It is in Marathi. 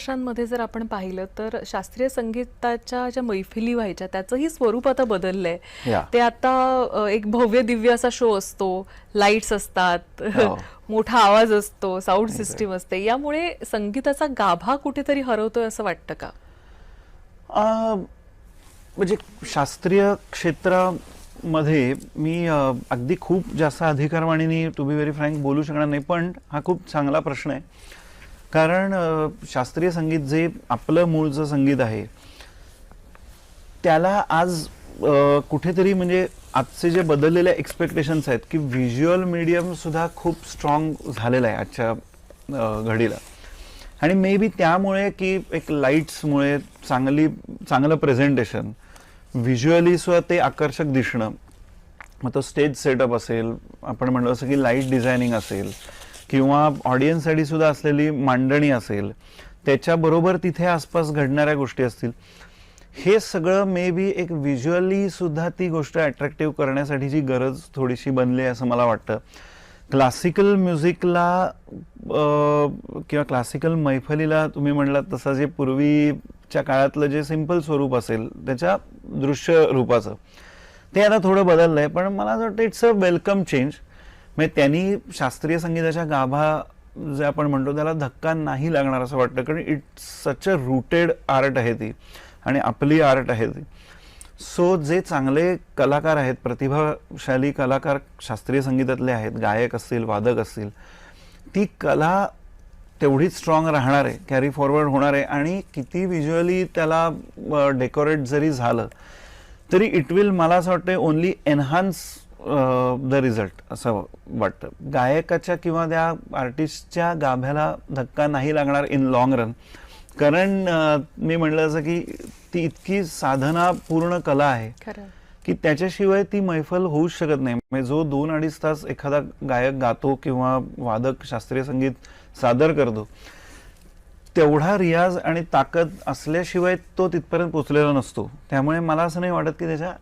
वर्षांमध्ये जर आपण पाहिलं तर शास्त्रीय संगीताच्या ज्या मैफिली व्हायच्या त्याचंही स्वरूप आता बदललंय. ते आता एक भव्य दिव्य असा शो असतो, लाईट्स असतात, मोठा आवाज असतो, साऊंड सिस्टीम असते. यामुळे संगीताचा गाभा कुठेतरी हरवतोय असं वाटतं का? म्हणजे शास्त्रीय क्षेत्रामध्ये मी अगदी खूप जास्त अधिकारवाणीने टू बी व्हेरी फ्रँक बोलू शकणार नाही, पण हा खूप चांगला प्रश्न आहे. कारण शास्त्रीय संगीत जे आपलं मूळचं संगीत आहे त्याला आज कुठेतरी म्हणजे आजचे जे बदललेले एक्सपेक्टेशन्स आहेत की व्हिज्युअल मीडियम सुद्धा खूप स्ट्रॉंग झालेलं आहे आजच्या घडीला. आणि मे बी त्यामुळे की एक लाईट्समुळे चांगलं प्रेझेंटेशन, व्हिज्युअली सुद्धा ते आकर्षक दिसणं, मग तो स्टेज सेटअप असेल, आपण म्हणलो असं की लाईट डिझायनिंग असेल किंवा ऑडियन्ससाठी सुद्धा असलेली मांडणी असेल, त्याच्याबरोबर तिथे आसपास घडणाऱ्या गोष्टी असतील, हे सगळं मे बी एक व्हिज्युअली सुद्धा ती गोष्ट अट्रॅक्टिव्ह करण्यासाठीची गरज थोडीशी बनली आहे असं मला वाटतं. क्लासिकल म्युझिकला किंवा क्लासिकल मैफलीला तुम्ही म्हणलात तसं जे पूर्वीच्या काळातलं जे सिंपल स्वरूप असेल त्याच्या दृश्य रूपाचं, ते आता थोडं बदललं आहे. पण मला असं वाटतं इट्स अ वेलकम चेंज. म्हणजे त्यांनी शास्त्रीय संगीताच्या गाभा जे आपण म्हणतो त्याला धक्का नाही लागणार असं वाटतं, कारण it's such a rooted art आहे ती आणि आपली आर्ट आहे ती. सो जे चांगले कलाकार आहेत, प्रतिभाशाली कलाकार शास्त्रीय संगीतातले आहेत, गायक असतील, वादक असतील, ती कला तेवढीच स्ट्रॉंग राहणार आहे, कॅरी फॉरवर्ड होणार आहे. आणि किती व्हिज्युअली त्याला डेकोरेट जरी झालं तरी इट विल, मला असं वाटतं, ओनली एनहान्स द रिझल्ट असं वाटतं. गायकाच्या किंवा त्या आर्टिस्टच्या गाभ्याला धक्का नाही लागणार इन लॉंग रन. कारण मी म्हणलं असं की ती इतकी साधनापूर्ण कला आहे की त्याच्याशिवाय ती मैफल होऊच शकत नाही. म्हणजे जो 2-2.5 तास एखादा गायक गातो किंवा वादक शास्त्रीय संगीत सादर करतो, तेवढा रियाज आणि ताकद असल्याशिवाय तो तिथपर्यंत पोचलेला नसतो. त्यामुळे मला असं नाही वाटत की त्याच्या